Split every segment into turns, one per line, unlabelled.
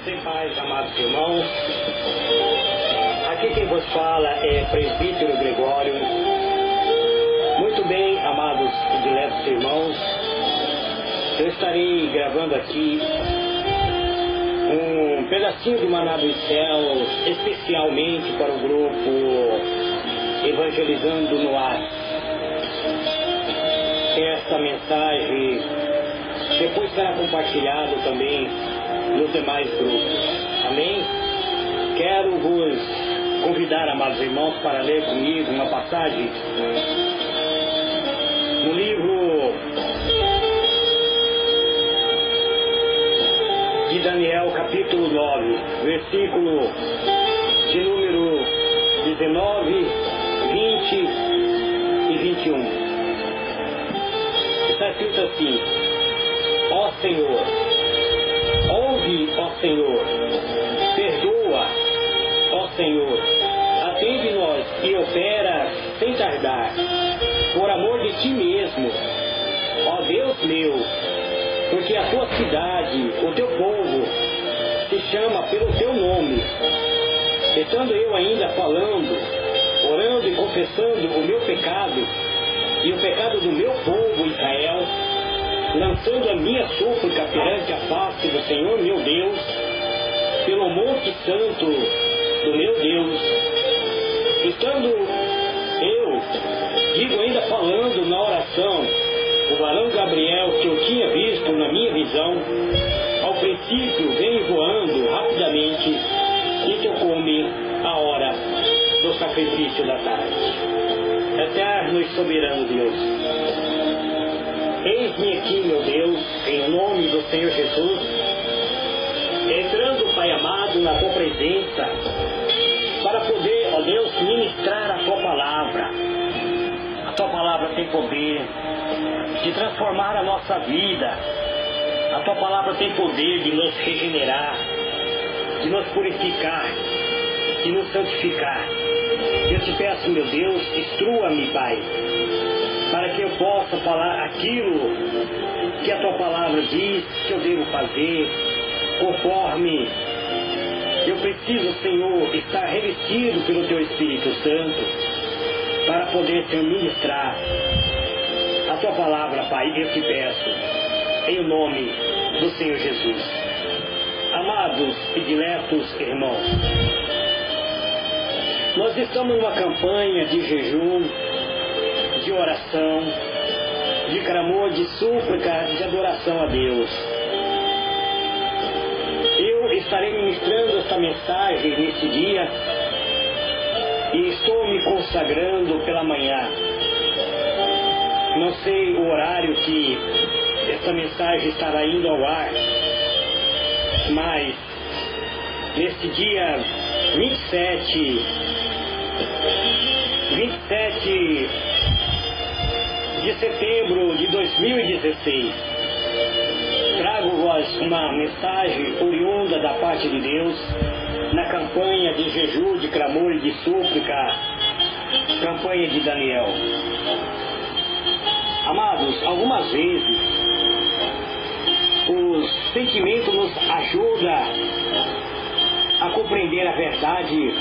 Graça e paz, amados irmãos. Aqui quem vos fala é Presbítero Gregório. Muito bem, amados e diletos irmãos, eu estarei gravando aqui um pedacinho de Maná dos Céus, especialmente para o grupo Evangelizando no Ar. Esta mensagem depois será compartilhada também nos demais grupos. Amém? Quero vos convidar, amados irmãos, para ler comigo uma passagem no livro de Daniel, capítulo 9, versículo de número 19, 20 e 21. Está escrito assim: ó Senhor, ouve, ó Senhor, perdoa, ó Senhor, atende-nos e opera sem tardar, por amor de ti mesmo, ó Deus meu, porque a tua cidade, o teu povo, se chama pelo teu nome. Estando eu ainda falando, orando e confessando o meu pecado e o pecado do meu povo Israel, lançando a minha súplica perante a face do Senhor meu Deus, pelo monte santo do meu Deus, estando eu, digo ainda falando na oração, o varão Gabriel que eu tinha visto na minha visão, ao princípio veio voando rapidamente e tocou-me a hora do sacrifício da tarde. Eterno e soberano Deus, eis-me aqui, meu Deus, em nome do Senhor Jesus, entrando, Pai amado, na tua presença, para poder, ó Deus, ministrar a tua palavra. A tua palavra tem poder de transformar a nossa vida. A tua palavra tem poder de nos regenerar, de nos purificar, de nos santificar. Eu te peço, meu Deus, instrua-me, Pai, para que eu possa falar aquilo que a tua palavra diz que eu devo fazer, conforme eu preciso, Senhor, estar revestido pelo teu Espírito Santo, para poder te ministrar a tua palavra, Pai. Eu te peço, em nome do Senhor Jesus. Amados e diletos irmãos, nós estamos numa campanha de jejum, de oração, de clamor, de súplica, de adoração a Deus. Eu estarei ministrando esta mensagem nesse dia e estou me consagrando pela manhã. Não sei o horário que esta mensagem estará indo ao ar, mas nesse dia 27 de setembro de 2016, trago-vos uma mensagem oriunda da parte de Deus na campanha de jejum, de clamor e de súplica, campanha de Daniel. Amados, algumas vezes os sentimentos nos ajudam a compreender a verdade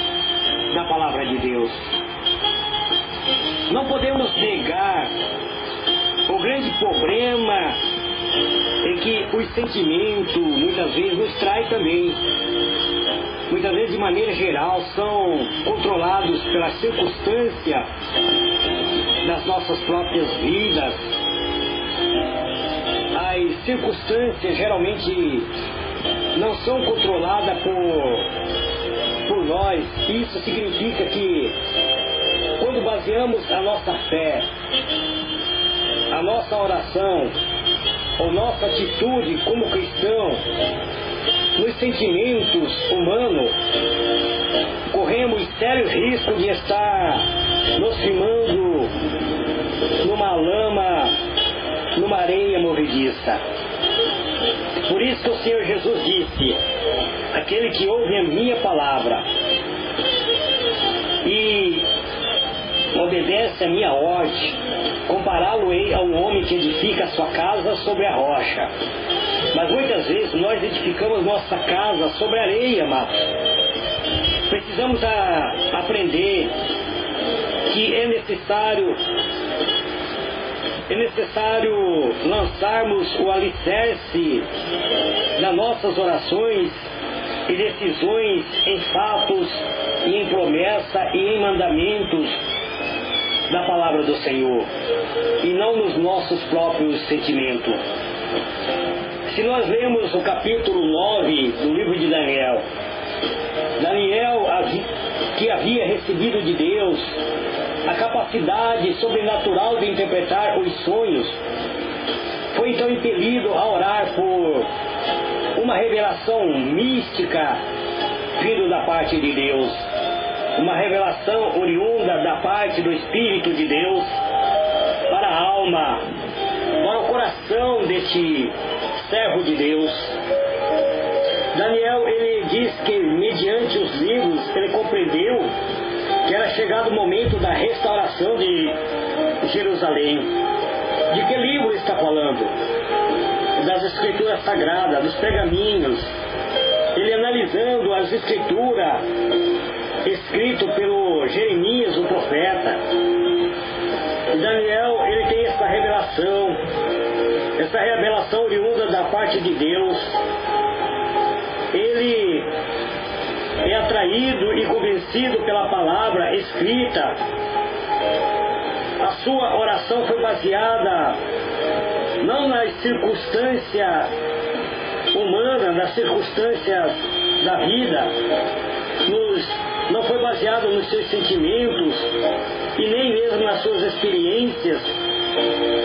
da palavra de Deus. Não podemos negar o grande problema é que os sentimentos muitas vezes nos traem também. Muitas vezes, de maneira geral, são controlados pela circunstância das nossas próprias vidas. As circunstâncias geralmente não são controladas por nós. Isso significa que quando baseamos a nossa fé, a nossa oração, ou nossa atitude como cristão nos sentimentos humanos, corremos sério risco de estar nos firmando numa lama, numa areia movediça. Por isso que o Senhor Jesus disse: aquele que ouve a minha palavra e obedece a minha ordem, compará-lo-ei a um homem que edifica a sua casa sobre a rocha. Mas muitas vezes nós edificamos nossa casa sobre areia, amados. Precisamos aprender que é necessário lançarmos o alicerce das nossas orações e decisões em fatos e em promessa e em mandamentos da palavra do Senhor, e não nos nossos próprios sentimentos. Se nós lemos o capítulo 9 do livro de Daniel, que havia recebido de Deus a capacidade sobrenatural de interpretar os sonhos, foi então impelido a orar por uma revelação mística vindo da parte de Deus, uma revelação oriunda da parte do Espírito de Deus para a alma, para o coração deste servo de Deus. Daniel, ele diz que mediante os livros ele compreendeu que era chegado o momento da restauração de Jerusalém. De que livro está falando? Das Escrituras Sagradas, dos pergaminhos. Ele analisando as Escrituras escrito pelo Jeremias, o profeta. E Daniel, ele tem essa revelação oriunda da parte de Deus. Ele é atraído e convencido pela palavra escrita. A sua oração foi baseada não nas circunstâncias humanas, nas circunstâncias da vida, não foi baseado nos seus sentimentos e nem mesmo nas suas experiências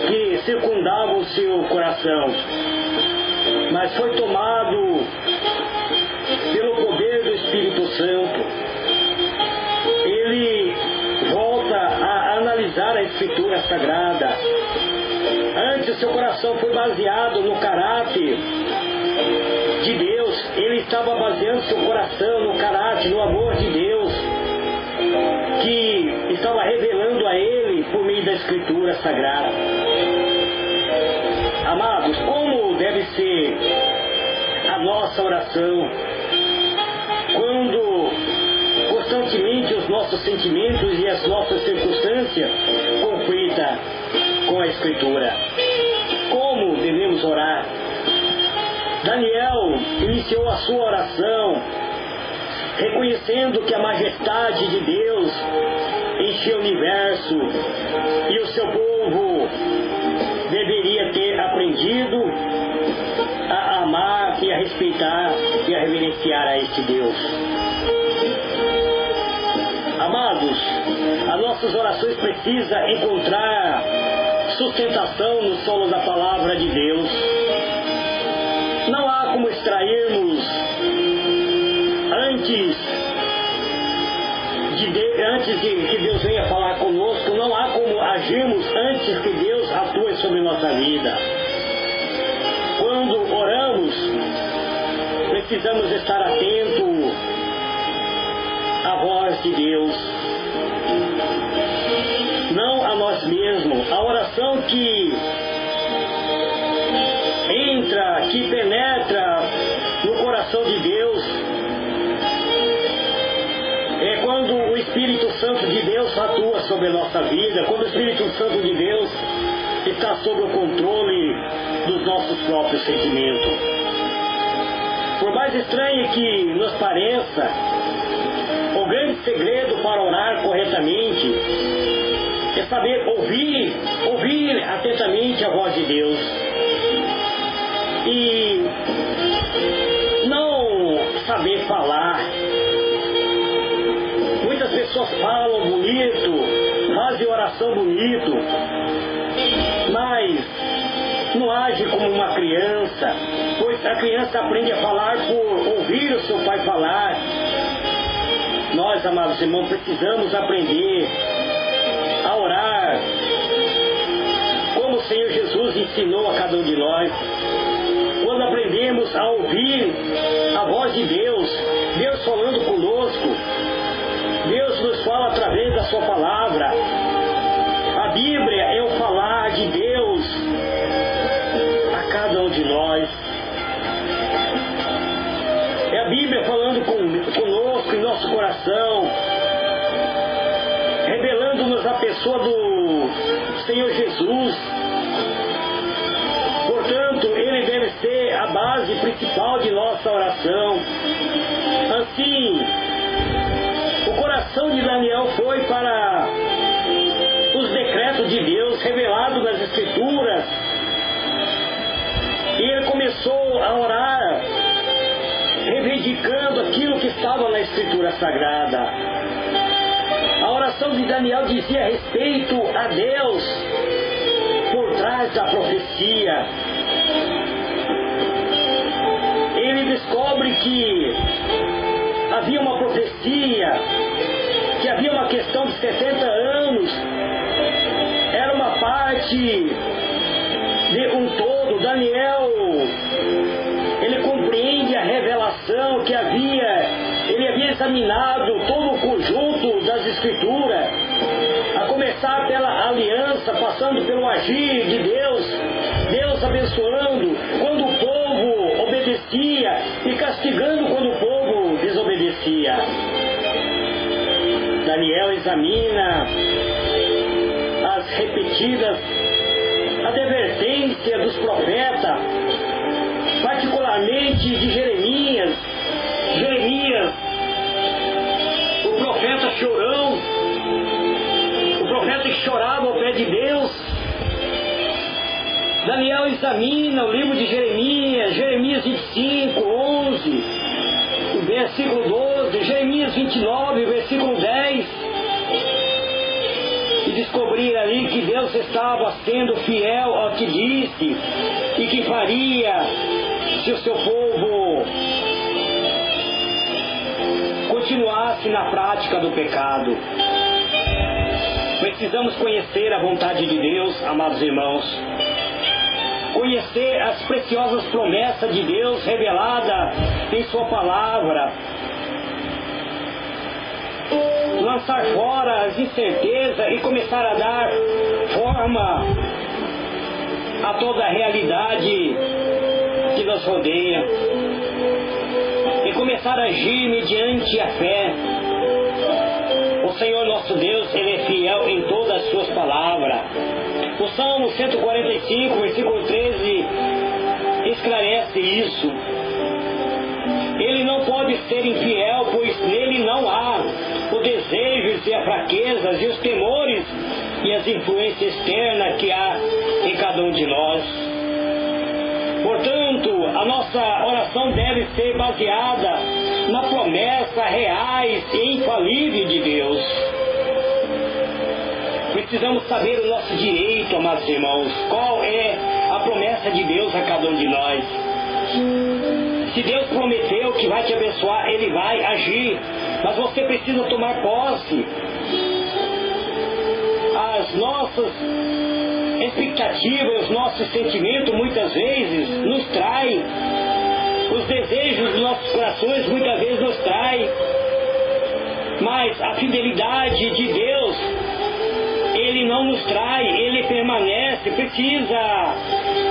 que circundavam o seu coração, mas foi tomado pelo poder do Espírito Santo. Ele volta a analisar a Escritura Sagrada. Antes, seu coração foi baseado no caráter de Deus. Ele estava baseando seu coração no caráter, no amor de Deus, que estava revelando a ele por meio da Escritura Sagrada. Amados, como deve ser a nossa oração quando constantemente os nossos sentimentos e as nossas circunstâncias conflitam com a Escritura? Como devemos orar? Daniel iniciou a sua oração reconhecendo que a majestade de Deus enchia o universo e o seu povo deveria ter aprendido a amar e a respeitar e a reverenciar a este Deus. Amados, as nossas orações precisam encontrar sustentação no solo da palavra de Deus. Não há como extrairmos antes de que Deus venha falar conosco, não há como agirmos antes que Deus atue sobre nossa vida. Quando oramos, precisamos estar atentos à voz de Deus, não a nós mesmos. A oração que entra, que penetra no coração de Deus, é quando o Espírito Santo de Deus atua sobre a nossa vida, quando o Espírito Santo de Deus está sob o controle dos nossos próprios sentimentos. Por mais estranho que nos pareça, o grande segredo para orar corretamente é saber ouvir atentamente a voz de Deus e não saber falar. Muitas pessoas falam bonito, fazem oração bonito, mas não age como uma criança, pois a criança aprende a falar por ouvir o seu pai falar. Nós, amados irmãos, precisamos aprender a orar como o Senhor Jesus ensinou a cada um de nós. Quando aprendemos a ouvir a voz de Deus, Deus falando conosco, Deus nos fala através da sua palavra. A Bíblia é o falar de Deus oração, revelando-nos a pessoa do Senhor Jesus. Portanto, ele deve ser a base principal de nossa oração. Assim, o coração de Daniel foi para os decretos de Deus revelados nas Escrituras. E ele começou a orar, reivindicando aquilo que estava na Escritura Sagrada. A oração de Daniel dizia respeito a Deus por trás da profecia. Ele descobre que havia uma profecia, que havia uma questão de 70 anos, era uma parte de um todo. Daniel, ele compreende a revelação que ele havia examinado todo o conjunto das Escrituras, a começar pela aliança, passando pelo agir de Deus, Deus abençoando quando o povo obedecia e castigando quando o povo desobedecia. Daniel examina as repetidas advertências dos profetas, particularmente de Jeremias. Jeremias, o profeta chorão, o profeta que chorava ao pé de Deus. Daniel examina o livro de Jeremias, Jeremias 25, 11, versículo 12, Jeremias 29, versículo 10, e descobrir ali que Deus estava sendo fiel ao que disse e que faria se o seu povo continuasse na prática do pecado. Precisamos conhecer a vontade de Deus, amados irmãos. Conhecer as preciosas promessas de Deus reveladas em Sua palavra. Lançar fora as incertezas e começar a dar forma a toda a realidade que nos rodeia. E começar a agir mediante a fé. O Senhor nosso Deus, Ele é fiel em todas as Suas palavras. O Salmo 145, versículo 13, esclarece isso. Ele não pode ser infiel, pois nele não há os desejos e as fraquezas e os temores e as influências externas que há em cada um de nós. Portanto, a nossa oração deve ser baseada na promessa reais e infalível de Deus. Precisamos saber o nosso direito, amados irmãos. Qual é a promessa de Deus a cada um de nós? Se Deus prometeu que vai te abençoar, Ele vai agir. Mas você precisa tomar posse. As nossas expectativas, os nossos sentimentos, muitas vezes, nos traem. Os desejos dos nossos corações, muitas vezes, nos traem. Mas a fidelidade de Deus, Ele não nos trai, Ele permanece,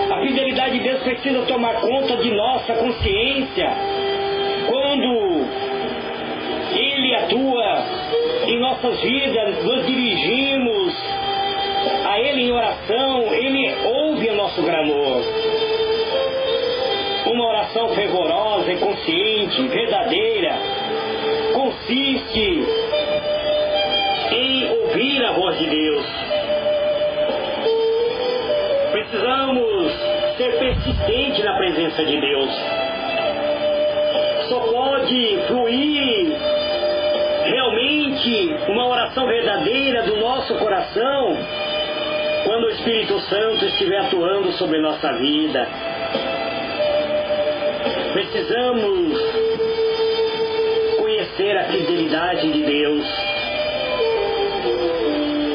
a fidelidade de Deus precisa tomar conta de nossa consciência. Quando Ele atua em nossas vidas, nos dirigimos a Ele em oração, Ele ouve o nosso clamor. Uma oração fervorosa e consciente, verdadeira, consiste em ouvir a voz de Deus. Precisamos ser persistentes na presença de Deus. Só pode fluir realmente uma oração verdadeira do nosso coração quando o Espírito Santo estiver atuando sobre nossa vida. Precisamos conhecer a fidelidade de Deus.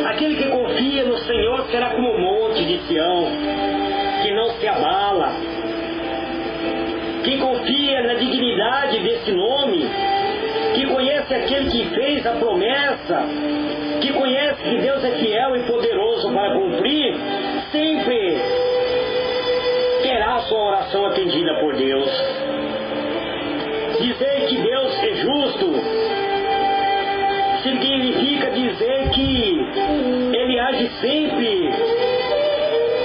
Aquele que confia no Senhor será como o monte de Sião, que não se abala. Quem confia na dignidade desse nome, que conhece aquele que fez a promessa, que conhece que Deus é fiel e poderoso para cumprir, sempre terá a sua oração atendida por Deus. Dizer que Deus é justo significa dizer que ele age sempre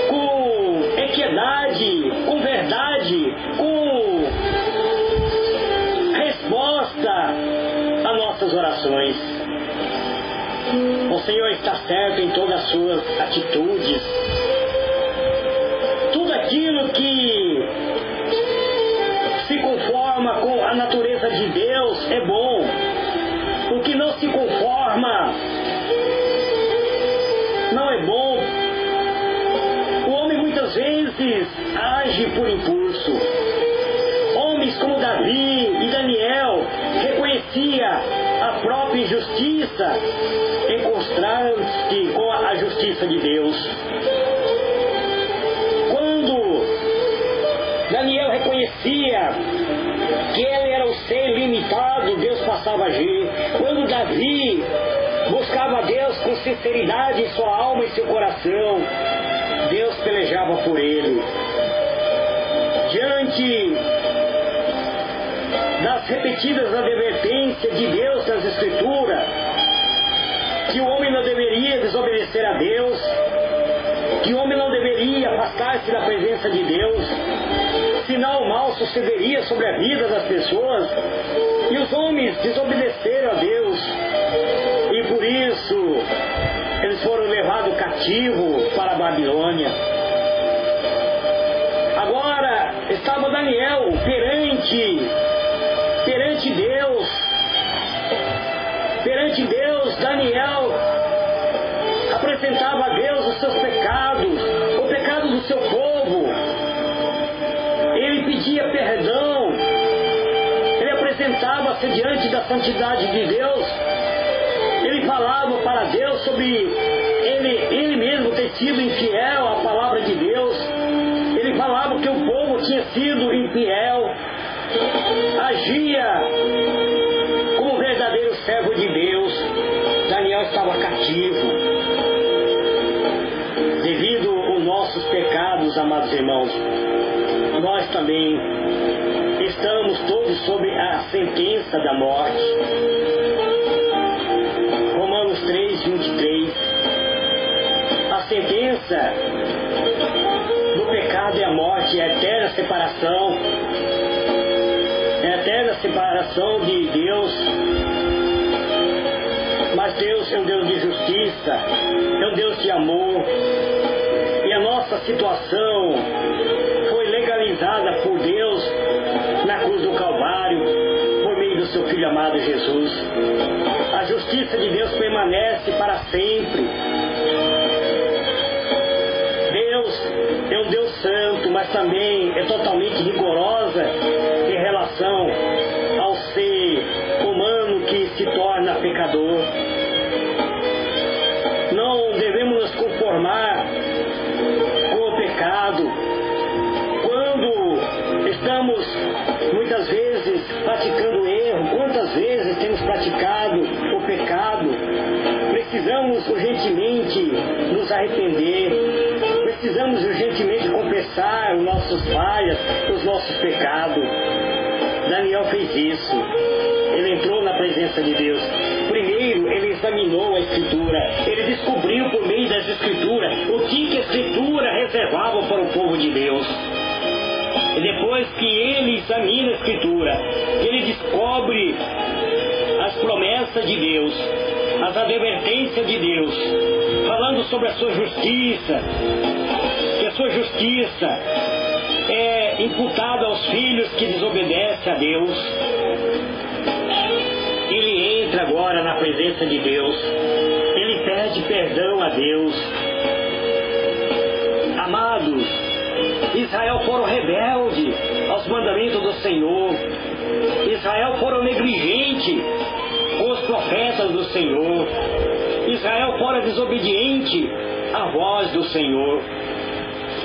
com equidade, com verdade, com resposta às nossas orações. O Senhor está certo em todas as suas atitudes. Tudo aquilo que se conforma com a natureza de Deus é bom. O que não se conforma não é bom. O homem muitas vezes age por impulso. Homens como Davi e Daniel reconhecia a própria injustiça, encontrando-se com a justiça de Deus. Quando Daniel reconhecia que ele era o ser limitado, Deus passava a agir. Quando Davi buscava a Deus com sinceridade em sua alma e seu coração, Deus pelejava por ele. Diante das repetidas advertências de Deus nas Escrituras, que o homem não deveria desobedecer a Deus, que o homem não deveria afastar-se da presença de Deus, senão o mal sucederia sobre a vida das pessoas, e os homens desobedeceram a Deus, e por isso eles foram levados cativos para a Babilônia. Agora estava Daniel perante Deus. Daniel apresentava a Deus os seus pecados, o pecado do seu povo. Ele pedia perdão, ele apresentava-se diante da santidade de Deus, ele falava para Deus sobre ele mesmo ter sido infiel à palavra de Deus, ele falava que o povo tinha sido infiel, agia como um verdadeiro servo de Deus. Daniel estava cativo devido aos nossos pecados, amados irmãos. Nós também estamos todos sob a sentença da morte. Romanos 3:23. A sentença do pecado é a morte, é a eterna separação. É a eterna separação de Deus. Mas Deus é um Deus de justiça, é um Deus de amor. E a nossa situação foi legalizada por Deus na cruz do Calvário, por meio do seu Filho amado Jesus. A justiça de Deus permanece para sempre. Deus é um Deus santo, mas também é totalmente rigorosa em relação ao ser humano que se torna pecador. Não devemos nos conformar com o pecado. Quando estamos muitas vezes praticando erro, quantas vezes temos praticado o pecado, precisamos urgentemente nos arrepender, precisamos urgentemente confessar as nossas falhas, os nossos pecados. Daniel fez isso. Ele entrou na presença de Deus. Primeiro, ele examinou a Escritura. Ele descobriu por meio das Escrituras o que a Escritura reservava para o povo de Deus. E depois que ele examina a Escritura, ele descobre as promessas de Deus, as advertências de Deus, falando sobre a sua justiça, que a sua justiça é imputada aos filhos que desobedecem a Deus. Ele entra agora na presença de Deus, ele pede perdão a Deus. Amados, Israel foram rebeldes aos mandamentos do Senhor. Israel foram negligentes com os profetas do Senhor. Israel fora desobediente à voz do Senhor.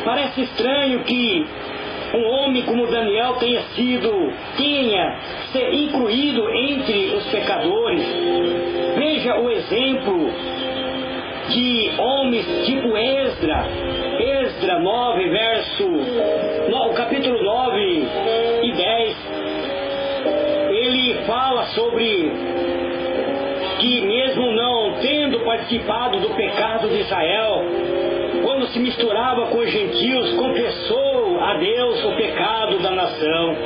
Parece estranho que um homem como Daniel tenha ser incluído entre os pecadores. Veja o exemplo de homens tipo Esdra 9, o capítulo 9 e 10. Ele fala sobre que mesmo mesmo não tendo participado do pecado de Israel, quando se misturava com os gentios, confessou a Deus o pecado da nação,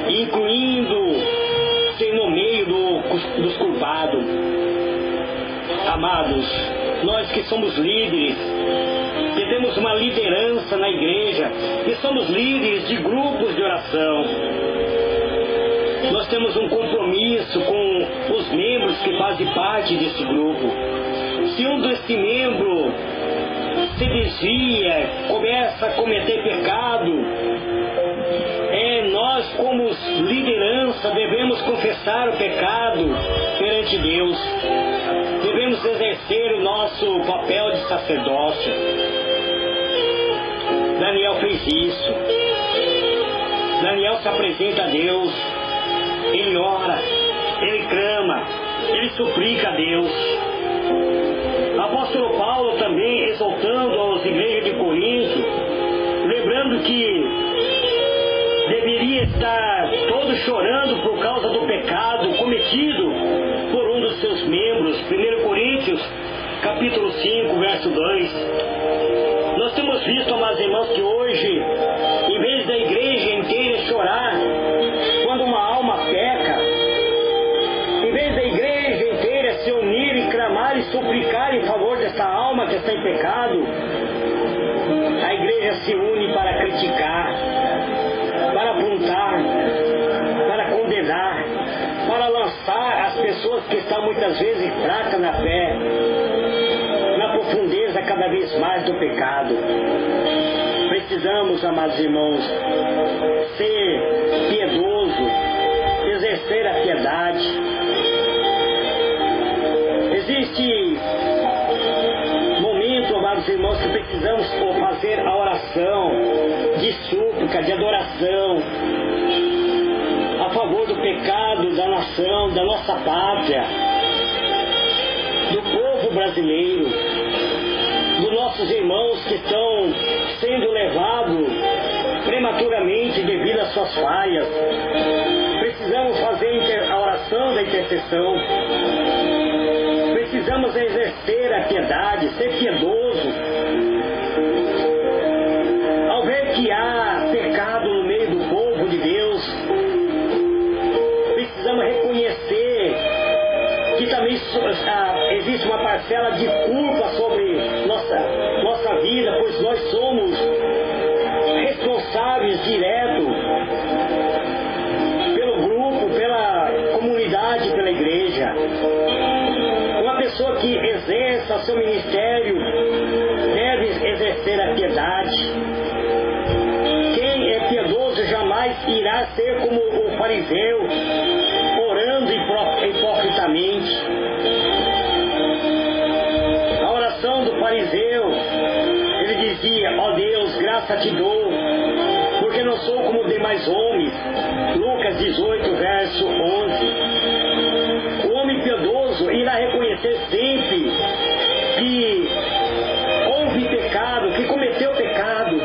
incluindo-se no meio dos culpados. Amados, nós que somos líderes, que temos uma liderança na igreja, que somos líderes de grupos de oração, nós temos um compromisso com os membros que fazem parte desse grupo. Se um desse membro se desvia, começa a cometer pecado, nós como liderança devemos confessar o pecado perante Deus. Devemos exercer o nosso papel de sacerdócio. Daniel fez isso. Daniel se apresenta a Deus. Ele ora, ele clama, ele suplica a Deus. O apóstolo Paulo também, exortando às igrejas de Corinto, lembrando que deveria estar todo chorando por causa do pecado cometido por um dos seus membros. 1 Coríntios, capítulo 5, verso 2. Nós temos visto, amados irmãos, que hoje, em vez da igreja inteira chorar quando uma alma peca, em vez da igreja inteira se unir e clamar e suplicar em favor dessa alma que está em pecado, a igreja se une para criticar, para apontar, para condenar, para lançar as pessoas que estão muitas vezes fracas na fé, na profundeza cada vez mais do pecado. Precisamos, amados irmãos, ser piedoso, exercer a piedade. Existe momento, amados irmãos, que precisamos fazer a oração de súplica, de adoração a favor do pecado da nação, da nossa pátria, do povo brasileiro, dos nossos irmãos que estão sendo levados prematuramente devido às suas falhas. Precisamos fazer a oração da intercessão. Precisamos exercer a piedade, ser piedoso. Ao ver que há pecado no meio do povo de Deus, precisamos reconhecer que também existe uma parcela de culpa sobre nossa vida, pois nós somos responsáveis direto pelo grupo, pela comunidade, pela igreja. Uma pessoa que exerça seu ministério deve exercer a piedade. Quem é piedoso jamais irá ser como o fariseu, orando hipocritamente. A oração do fariseu, ele dizia: ó Deus, graça te dou, porque não sou como os demais homens. Lucas 18, verso 11. O homem piedoso irá reconhecer sempre que houve pecado, que cometeu pecado,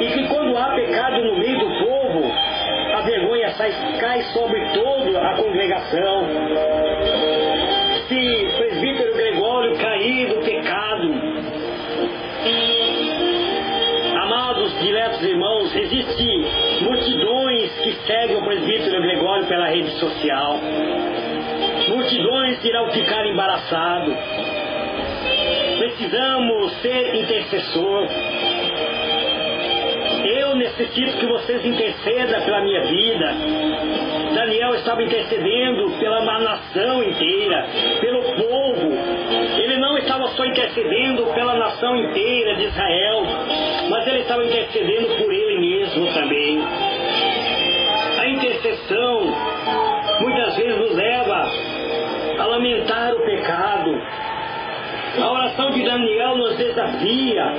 e que quando há pecado no meio do povo, a vergonha cai sobre toda a congregação. Se o presbítero Gregório cair do pecado, amados diletos irmãos, existem multidões que seguem o presbítero Gregório pela rede social. Multidões irão ficar embaraçados. Precisamos ser intercessor. Eu necessito que vocês intercedam pela minha vida. Daniel estava intercedendo pela nação inteira, pelo povo. Ele não estava só intercedendo pela nação inteira de Israel, mas ele estava intercedendo por ele mesmo também. A intercessão muitas vezes nos leva a lamentar o pecado. A oração de Daniel nos desafia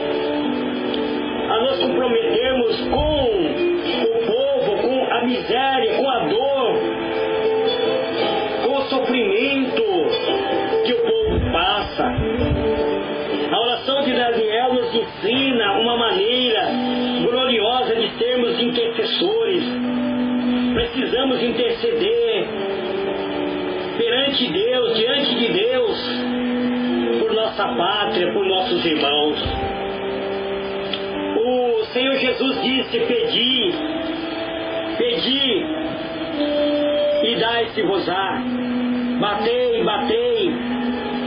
a nos comprometermos com o povo, com a miséria, com a dor, com o sofrimento que o povo passa. A oração de Daniel nos ensina uma maneira gloriosa de sermos intercessores. Precisamos interceder perante Deus, diante de Deus, por nossa pátria, por nossos irmãos. O Senhor Jesus disse: pedi, pedi e dai-se-vos-á, batei, batei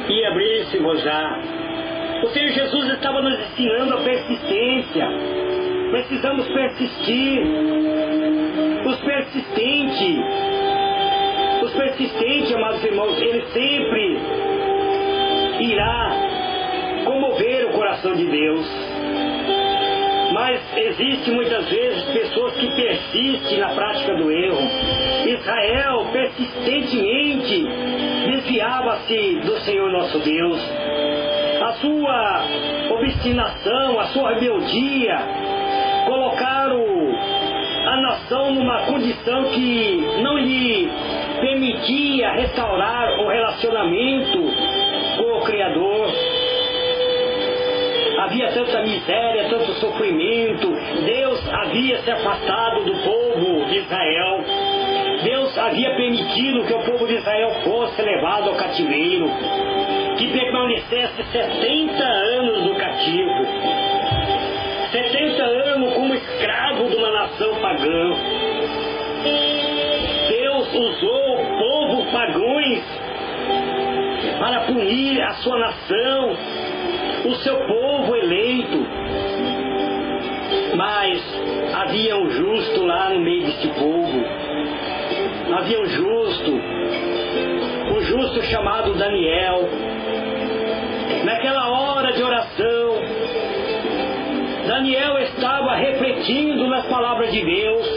e abrir-se-vos-á. O Senhor Jesus estava nos ensinando a persistência. Precisamos persistir. Os persistentes, amados irmãos, ele sempre irá comover o coração de Deus. Mas existe muitas vezes pessoas que persistem na prática do erro. Israel persistentemente desviava-se do Senhor nosso Deus. A sua obstinação, a sua rebeldia colocaram a nação numa condição que não lhe permitia restaurar o relacionamento com o Criador. Havia tanta miséria, tanto sofrimento. Deus havia se afastado do povo de Israel. Deus havia permitido que o povo de Israel fosse levado ao cativeiro, que permanecesse 70 anos no cativo, 70 anos como escravo de uma nação pagã. Deus usou povos pagãos para punir a sua nação, o seu povo eleito. Mas havia um justo lá no meio deste povo. Havia um justo chamado Daniel. Naquela hora de oração, Daniel estava refletindo nas palavras de Deus,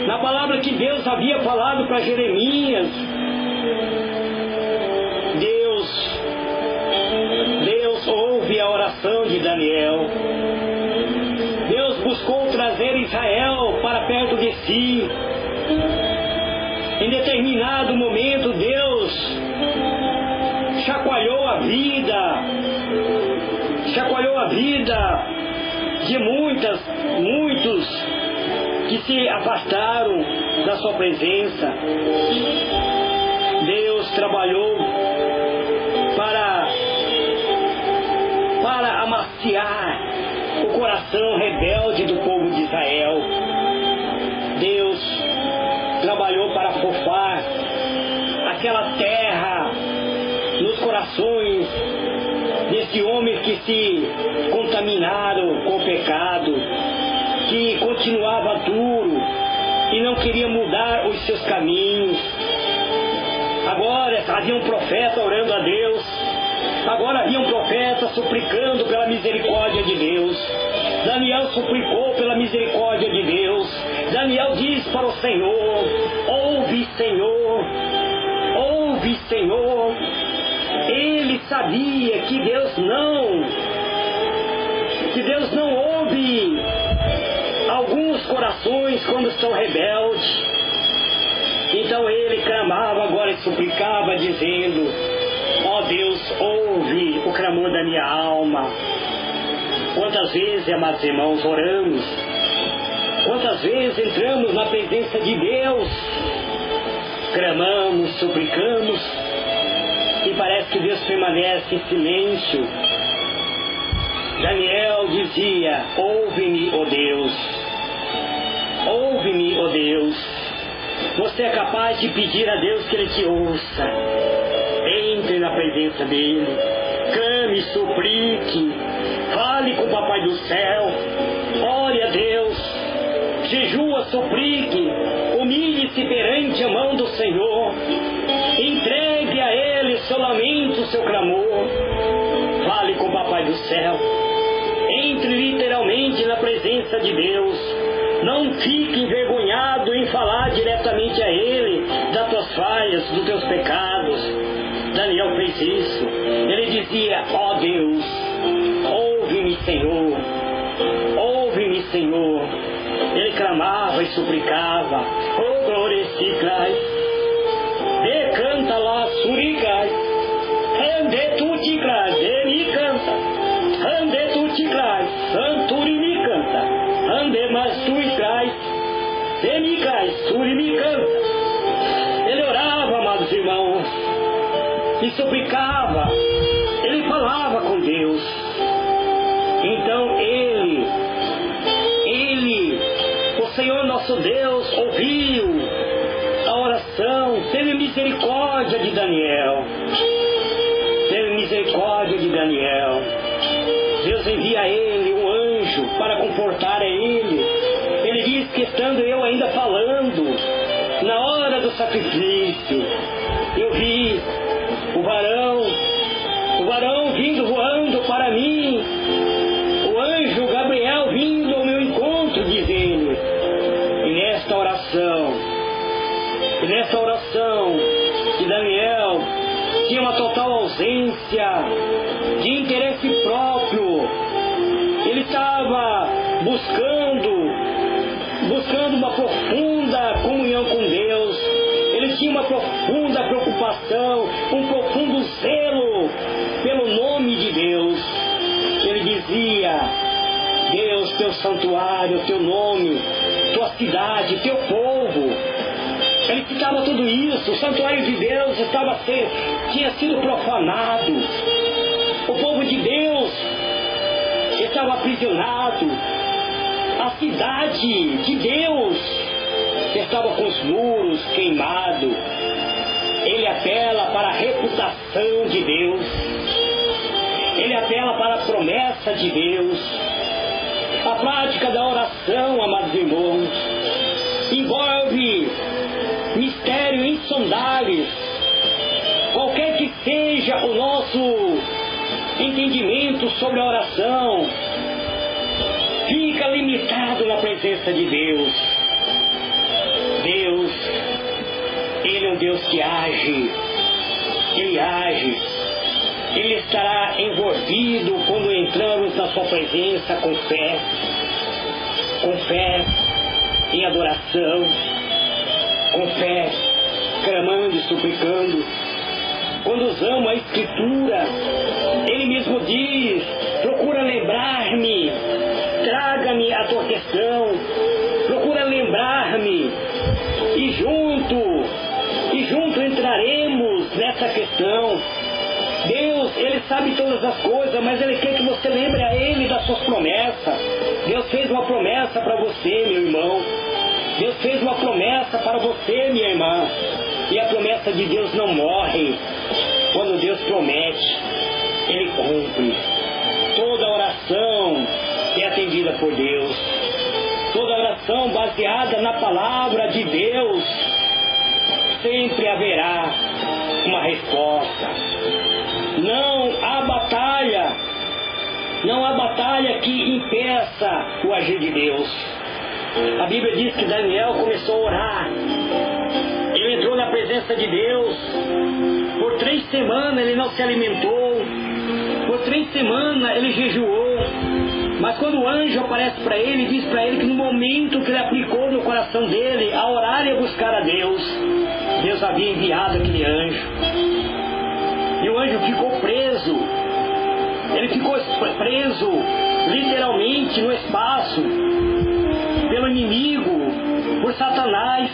na palavra que Deus havia falado para Jeremias. Deus ouve a oração de Daniel. Deus buscou trazer Israel para perto de si. Em determinado momento, Deus chacoalhou a vida de muitos que se afastaram da sua presença. Deus trabalhou para amaciar o coração rebelde do povo de Israel. Deus trabalhou para afofar aquela terra nos corações desse homem que se contaminaram com o pecado, que continuava duro e não queria mudar os seus caminhos. Agora havia um profeta orando a Deus. Agora havia um profeta suplicando pela misericórdia de Deus. Daniel suplicou pela misericórdia de Deus. Daniel diz para o Senhor: ouve, Senhor, ouve, Senhor. Ele sabia que Deus não ouve alguns corações quando estão rebeldes. Então ele clamava agora e suplicava, dizendo: ó Deus, ouve o clamor da minha alma. Quantas vezes, amados irmãos, oramos? Quantas vezes entramos na presença de Deus, clamamos, suplicamos, e parece que Deus permanece em silêncio. Daniel dizia: ouve-me, ó Deus, ouve-me, ó Deus. Você é capaz de pedir a Deus que Ele te ouça. Entre na presença dEle, clame, suplique, fale com o Papai do Céu, ore a Deus, jejua, suplique, humilhe-se perante a mão do Senhor, entregue a Ele seu lamento, seu clamor, fale com o Papai do Céu, entre literalmente na presença de Deus. Não fique envergonhado em falar diretamente a Ele das tuas falhas, dos teus pecados. Daniel fez isso. Ele dizia: ó Deus, ouve-me, Senhor, ouve-me, Senhor. Ele clamava e suplicava: oh, gloriciclas, decanta lá, suricas, ande tuticlas, me canta, ande tuticlas, santuri me canta. Ande mas tu e cais, me cais, suri me canta. Ele orava, amados e suplicava, ele falava com Deus. Então o Senhor nosso Deus, ouviu a oração, teve misericórdia de Daniel. Teve misericórdia de Daniel. Deus envia a ele um anjo para confortar a ele. Ele diz que estando eu ainda falando, na hora do sacrifício, eu vi o varão vindo voando para mim, o anjo Gabriel vindo ao meu encontro, diz ele. E nesta oração de Daniel, tinha uma total ausência de interesse próprio. Ele estava buscando uma profunda comunhão com Deus. Ele tinha uma profunda preocupação, um profundo zelo pelo nome de Deus. Ele dizia: Deus, teu santuário, teu nome, tua cidade, teu povo. Ele citava tudo isso. O santuário de Deus tinha sido profanado. O povo de Deus estava aprisionado. A cidade de Deus estava com os muros queimados. Ele apela para a reputação de Deus. Ele apela para a promessa de Deus. A prática da oração, amados irmãos, envolve mistérios insondáveis. Qualquer que seja o nosso entendimento sobre a oração, fica limitado na presença de Deus. Deus, Ele é um Deus que age. Ele age. Ele estará envolvido quando entramos na sua presença com fé em adoração, com fé, clamando e suplicando. Quando usamos a Escritura, Ele mesmo diz: procura lembrar-me, traga-me a tua questão, procura lembrar-me, e junto entraremos nessa questão. Deus, Ele sabe todas as coisas, mas Ele quer que você lembre a Ele das suas promessas. Deus fez uma promessa para você, meu irmão. Deus fez uma promessa para você, minha irmã. E a promessa de Deus não morre. Quando Deus promete, Ele cumpre. Toda oração é atendida por Deus. Toda oração baseada na palavra de Deus, sempre haverá uma resposta. Não há batalha que impeça o agir de Deus. A Bíblia diz que Daniel começou a orar. Ele entrou na presença de Deus. Por 3 semanas ele não se alimentou. Por 3 semanas ele jejuou. Mas quando o anjo aparece para ele, diz para ele que no momento que ele aplicou no coração dele a orar e a buscar a Deus, Deus havia enviado aquele anjo. E o anjo ficou preso. Ele ficou preso literalmente no espaço pelo inimigo, por Satanás,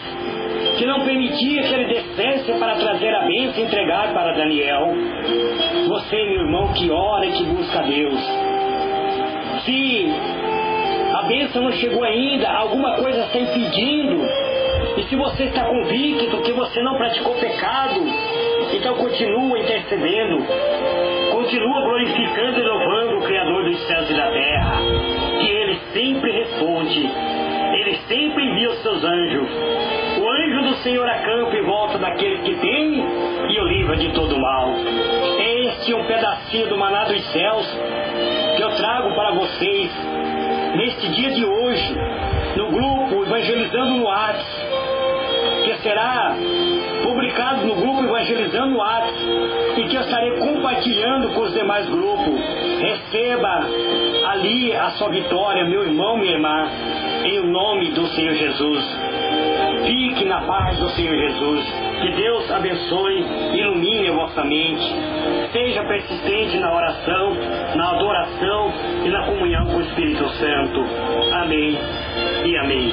que não permitia que ele descesse para trazer a bênção e entregar para Daniel. Você, meu irmão, que ora e que busca a Deus, se a bênção não chegou ainda, alguma coisa está impedindo, e se você está convicto que você não praticou pecado, então continua intercedendo, continua glorificando e louvando o Criador dos céus e da terra, que Ele sempre responde, Ele sempre envia os seus anjos. O anjo do Senhor acampa em volta daquele que teme e o livra de todo mal. Este é um pedacinho do maná dos céus que eu trago para vocês neste dia de hoje, no grupo Evangelizando no WhatsApp, que será publicado no grupo Evangelizando no WhatsApp e que eu estarei compartilhando com os demais grupos. Receba ali a sua vitória, meu irmão, minha irmã, em nome do Senhor Jesus. Fique na paz do Senhor Jesus. Que Deus abençoe, ilumine a vossa mente. Seja persistente na oração, na adoração e na comunhão com o Espírito Santo. Amém e amém.